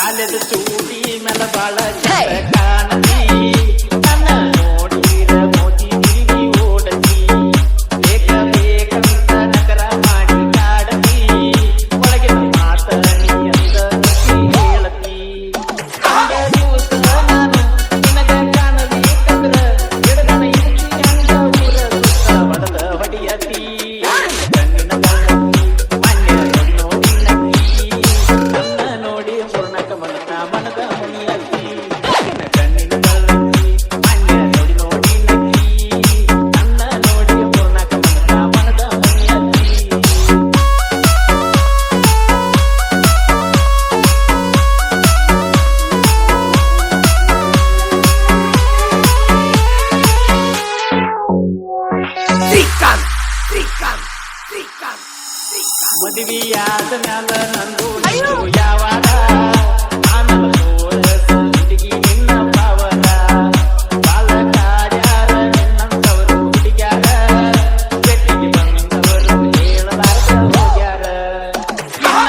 ಬಾಲ್ಯದ ಚೂಟಿ ಮೇಲೆ ಬಾಳ ಚಂದ ಕಾಣತಿ ನನ್ನ ನೋಡಿರ ಮೋತಿ ತಿರುಗಿ ಓಡತಿ ಬೇಕ ಬೇಕಂತ ನಗರ ಮಾಡಿ ಕಾಡತಿ ಒಳಗಿನ ಮಾತ ನೀ ಅಂತ ಹೇಳತಿ ದಿವಸ ನಾನು ನಿನಗ ಕಾಣಬೇಕಂದ್ರ ಹಿಡದನ ಇರುತ್ತಿ ಹಂಗ ಊರ ಸುತ್ತ ಬಡದ ಹೊಡಿಯತಿ ಕಣ್ಣಿನ ಬಳ್ಳತಿ ಮಾನ್ಯ ನೋಡಿ ನಕ್ಕಿ ನನ್ನ ನೋಡಿ ಪೂರ್ಣಕ ಮನದ ಮನದ ಮಣಿಯತಿ ಕಣ್ಣಿನ ಬಳ್ಳತಿ ಮಾನ್ಯ ನೋಡಿ ನಕ್ಕಿ ನನ್ನ ನೋಡಿ ಪೂರ್ಣಕ ಮನದ ಮನದ ಮಣಿಯತಿ ಮದುವೆಯಾದ ಮ್ಯಾಲ ನಂದು ನಿಂದು ಯಾವಾಗ ಆನಲ ತೋರಸ ಹುಡುಗಿ ನಿನ್ನ ಪಾವನ ಬಾಲ ಕಾರ್ಯಾರ ನಿನ್ನಂತವರು ಹುಡುಗ್ಯಾರ ಬೆಟ್ಟಿಗೆ ಬಂದವರು ಹೇಳಲಾರ್ದ ಹೋಗ್ಯಾರ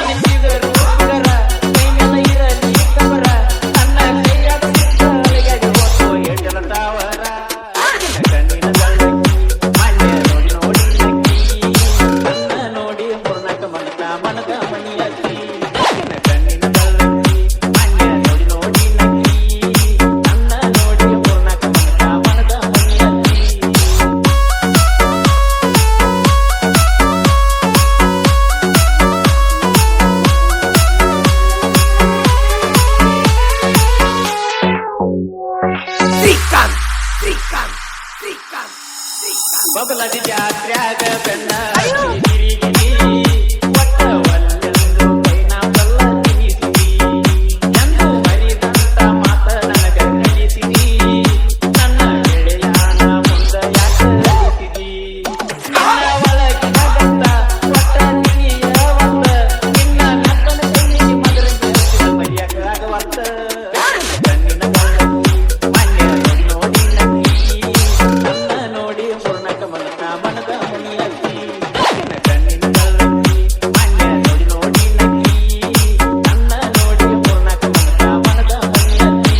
ನಿಂತಿದರು ಹುಡುಗರ ಕೈ ಮೇಲೆ ಇರಲಿ ಕವರ ನನ್ನ ಕೈಯಾದ ಸಿಕ್ಕಳಿಗೆ ಹೋಗೋ ಏಟಲ ತಾವರ ಕಣ್ಣಿನ ಬೆಳ್ಳಕ್ಕಿ ಮಾನ್ಯ ನೋಡಿ ನಕ್ಕಿ ನನ್ನ ನೋಡಿ ಪೂರ್ಣಕ ಮನದ ಮನದ ಮಣಿಯತಿ ಕಣ್ಣಿನ ಬೆಳ್ಳಕ್ಕಿ ಮಾನ್ಯ ನೋಡಿ ನಕ್ಕಿ ನನ್ನ ನೋಡಿ ಪೂರ್ಣಕ ಮನದ ಮನದ ಮಣಿಯತಿ ಬಬಲದಿ ಜಾತ್ರ್ಯಾಗ ಬೆನ್ನ ಗಿರಿಗಿರಿ ಒಟ್ಟ ಒಲ್ಲೆಂದು ಕೈನ ಬಲ್ಲ ತಿನಿಸಿದಿ ಎಂದು ಮರಿದಂತ ಮಾತ ನನಗ ಕಲಿಸಿದಿ ನನ್ನ ಗೆಳೆಯಾನ ಮುಂದ ಯಾಕ ಕಲಿಸಿದಿ ನಿನ್ನ ಒಳಗಿನ ಗಂಧ ಒಟ್ಟ ತಿನಿಯ ಒಂದ ನಿನ್ನ ನಪ್ಪನ ಕಣ್ಣಿಗೆ ಮದರ ಮರಿಯಾಕ ಆಗವಂತ ಕಣ್ಣಿನ ಬಳ್ಳಕ್ಕಿ ಮಾನ್ಯ ನೋಡಿ ನಕ್ಕಿ ನನ್ನ ನೋಡಿ ಪೂರ್ಣಕ ಮನದ ಮನದ ಮಣಿಯತಿ ಕಣ್ಣಿನ ಬಳ್ಳಕ್ಕಿ ಮಾನ್ಯ ನೋಡಿ ನಕ್ಕಿ ನನ್ನ ನೋಡಿ ಪೂರ್ಣಕ ಮನದ ಮನದ ಮಣಿಯತಿ